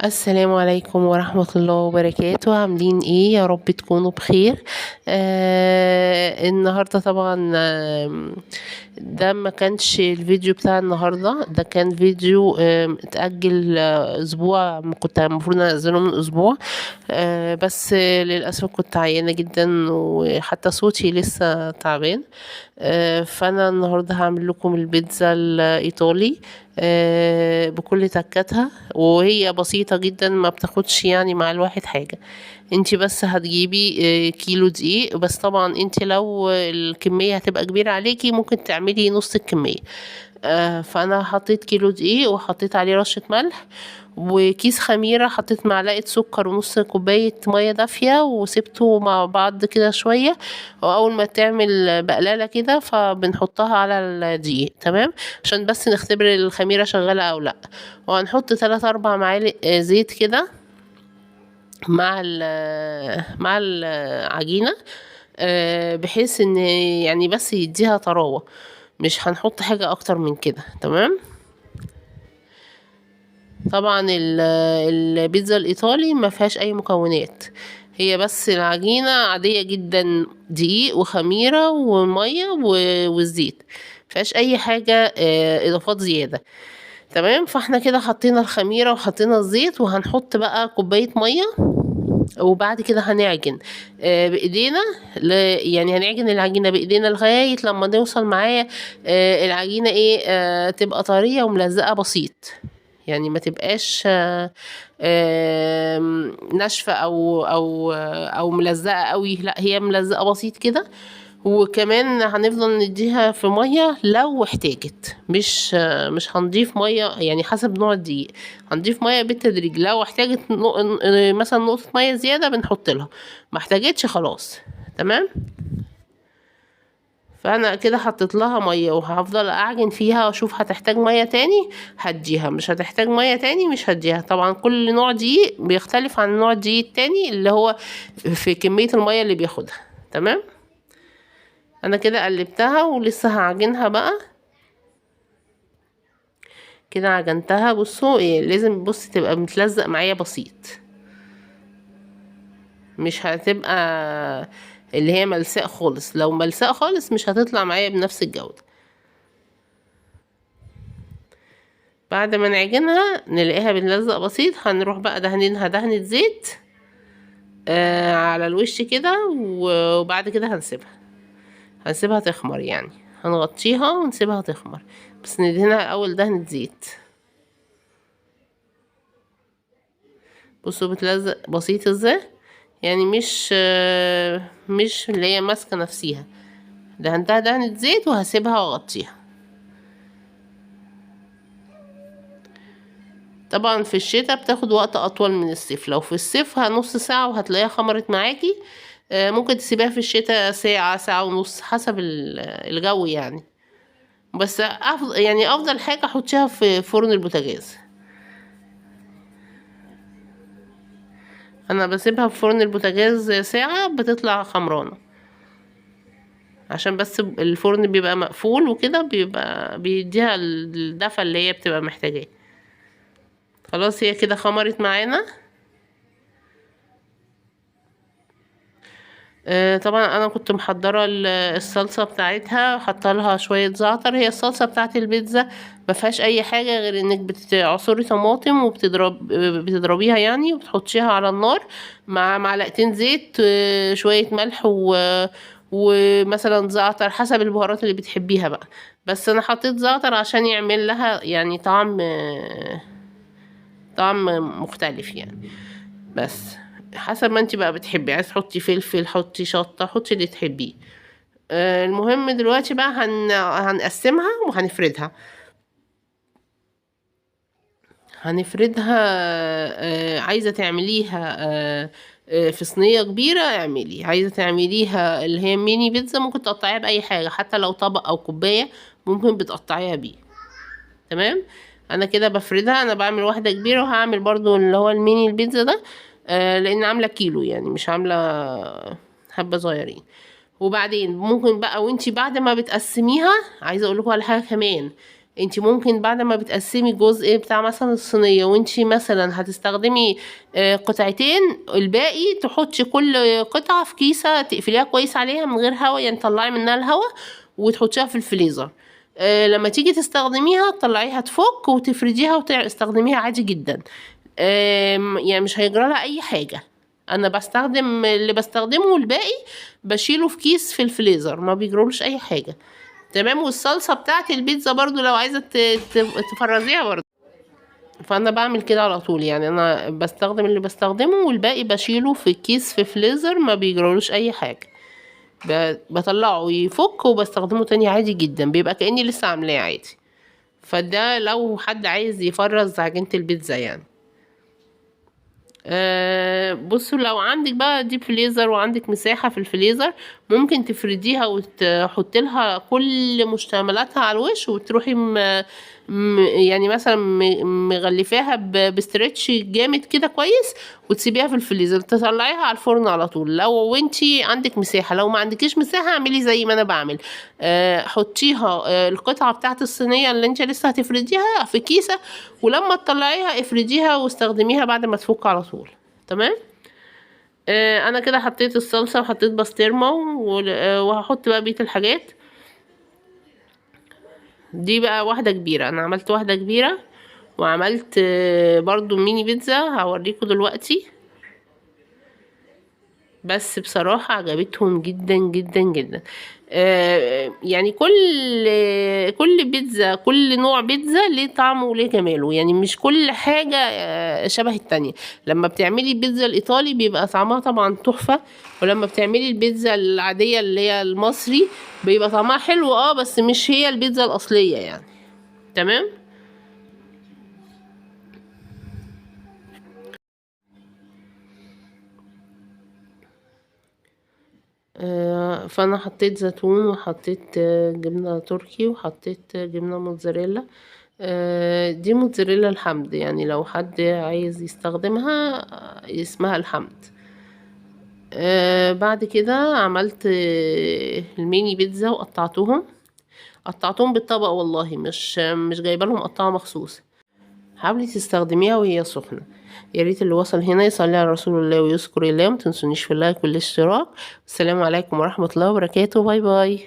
السلام عليكم ورحمة الله وبركاته. عاملين ايه؟ يا رب تكونوا بخير. النهاردة طبعا ده ما كانش الفيديو بتاع النهاردة، ده كان فيديو اتأجل اسبوع. كنت المفروض انزله من اسبوع، بس للأسف كنت عيانة جدا وحتى صوتي لسه تعبان. فانا النهارده هعمل لكم البيتزا الايطالي بكل تكاتها، وهي بسيطة جدا، ما بتاخدش يعني مع الواحد حاجة. انتي بس هتجيبي كيلو دقيق، بس طبعا انتي لو الكمية هتبقى كبيرة عليكي ممكن تعملي نص الكمية. فانا حطيت كيلو دقيق وحطيت عليه رشة ملح وكيس خميرة، حطيت معلقة سكر ونص كوباية مية دافية وسبته مع بعض كده شوية. وأول ما تعمل بقلالة كده فبنحطها على الدقيق، تمام، عشان بس نختبر الخميرة شغالة أو لأ. وهنحط 3-4 معالق زيت كده مع العجينة، بحيث ان يعني بس يديها طراوة، مش هنحط حاجة اكتر من كده، تمام. طبعا البيتزا الايطالي ما فيهاش اي مكونات، هي بس العجينة عادية جدا، دقيق وخميرة ومية والزيت، مفيهاش اي حاجة اضافات زيادة، تمام. فاحنا كده حطينا الخميرة وحطينا الزيت، وهنحط بقى كوباية مية، وبعد كده هنعجن بايدينا. يعني هنعجن العجينة بايدينا لغاية لما نوصل معايا العجينة ايه، تبقى طرية وملزقة بسيط، يعني ما تبقاش ناشفة او ملزقة قوي، لا هي ملزقة بسيط كده. وكمان هنفضل نديها في مية لو احتاجت، مش هنضيف مية، يعني حسب نوع الدقيق هنضيف مية بالتدريج. لو احتاجت مثلا نقطة مية زيادة بنحط لها، ما احتاجتش خلاص، تمام. فانا كده حطيت لها ميه وهفضل اعجن فيها واشوف هتحتاج ميه تاني هديها، مش هتحتاج ميه تاني مش هديها. طبعا كل نوع دقيق بيختلف عن نوع الدقيق التاني اللي هو في كميه الميه اللي بياخدها، تمام. انا كده قلبتها ولسه هعجنها بقى. كده عجنتها، بصوا إيه، لازم بص تبقى متلزق معايا بسيط، مش هتبقى اللي هي ملساء خالص. لو ملساء خالص مش هتطلع معايا بنفس الجودة. بعد ما نعجنها نلاقيها بنلزق بسيط، هنروح بقى دهنينها دهنة زيت على الوش كده، وبعد كده هنسيبها تخمر، يعني هنغطيها ونسيبها تخمر، بس ندهنها الاول دهنة زيت. بصوا بتلزق بسيط ازاي، يعني مش اللي هي ماسكة نفسيها. دهنتها دهنة زيت وهسيبها واغطيها. طبعا في الشتاء بتاخد وقت اطول من الصيف، لو في الصيف نص ساعة وهتلاقيها خمرت معاكي. ممكن تسيبيها في الشتاء ساعة ساعة ونص حسب الجو يعني. بس افضل حاجة حطيها في فرن البوتاجاز. انا بسيبها في فرن البوتاجاز ساعة بتطلع خمرانة، عشان بس الفرن بيبقى مقفول وكده بيبقى بيديها الدفى اللي هي بتبقى محتاجاه. خلاص هي كده خمرت معانا. طبعا انا كنت محضره الصلصه بتاعتها، حاطه لها شويه زعتر. هي الصلصه بتاعت البيتزا ما فيهاش اي حاجه غير انك بتعصري طماطم بتضربيها يعني، وبتحطيها على النار مع معلقتين زيت، شويه ملح ومثلا زعتر حسب البهارات اللي بتحبيها بقى. بس انا حطيت زعتر عشان يعمل لها يعني طعم مختلف يعني. بس حسب ما انت بقى بتحبي، عايز تحطي فلفل حطي، شطة حطي اللي تحبيه. المهم دلوقتي بقى هنقسمها وهنفردها. عايزة تعمليها في صينية كبيرة اعملي، عايزة تعمليها اللي هي ميني بيتزا ممكن تقطعيها بأي حاجة، حتى لو طبق أو كوباية ممكن بتقطعيها بيه، تمام. انا كده بفردها، انا بعمل واحدة كبيرة وهعمل برضو اللي هو الميني البيتزا ده، لان عاملة كيلو يعني مش عاملة حبة صغيرين. وبعدين ممكن بقى وانتي بعد ما بتقسميها، عايزة اقول لكم على حاجة كمان، انت ممكن بعد ما بتقسمي الجزء بتاع مثلا الصينية وانت مثلا هتستخدمي قطعتين، الباقي تحطي كل قطعة في كيسة تقفليها كويس عليها من غير هوا، يعني تطلعي منها الهوا وتحطيها في الفريزر. لما تيجي تستخدميها تطلعيها تفك وتفرديها وتستخدميها عادي جدا. يعني مش هيجرى لها اي حاجة. انا بستخدم اللي بستخدمه والباقي بشيله في كيس في الفريزر، ما بيجرولوش اي حاجة. تمام. والصلصة بتاعت البيتزا برضو لو عايزة تفرزيها برضو، فانا بعمل كده على طول. يعني انا بستخدم اللي بستخدمه والباقي بشيله في كيس في فريزر، ما بيجرالوش اي حاجة. بطلعه يفك وبستخدمه تاني عادي جدا، بيبقى كأني لسه عاملاه عادي. فده لو حد عايز يفرز عجينة البيتزا يعني. بصوا، لو عندك بقى ديب فريزر وعندك مساحة في الفريزر، ممكن تفرديها وتحط لها كل مشتملاتها على الوش، وتروحي يعني مثلا مغلفاها بستريتش جامد كده كويس، وتسيبيها في الفريزر، تطلعيها على الفرن على طول لو انتي عندك مساحة. لو ما عندكيش مساحة اعملي زي ما انا بعمل. حطيها القطعة بتاعت الصينية اللي انت لسه هتفرديها في كيسة، ولما تطلعيها افرديها واستخدميها بعد ما تفك على طول. تمام. انا كده حطيت الصلصة وحطيت بسطرمة وهحط بقى بقية الحاجات. دي بقى واحدة كبيرة، انا عملت واحدة كبيرة، وعملت برضو ميني بيتزا هوريكم دلوقتي. بس بصراحة عجبتهم جدا جدا جدا. يعني كل بيتزا، كل نوع بيتزا ليه طعمه وليه جماله، يعني مش كل حاجة شبه التانية. لما بتعملي البيتزا الإيطالي بيبقى طعمها طبعا تحفة، ولما بتعملي البيتزا العادية اللي هي المصري بيبقى طعمها حلو بس مش هي البيتزا الأصلية يعني. تمام. فانا حطيت زيتون، وحطيت جبنة تركي، وحطيت جبنة موتزاريلا. دي موتزاريلا الحمد، يعني لو حد عايز يستخدمها اسمها الحمد. بعد كده عملت الميني بيتزا وقطعتهم بالطبق، والله مش جايبه لهم قطعه مخصوص. حاولي تستخدميها وهي سخنة. يا ريت اللي وصل هنا يصلي على رسول الله ويذكر الله، متنسونيش في اللايك والاشتراك. السلام عليكم ورحمة الله وبركاته. باي باي.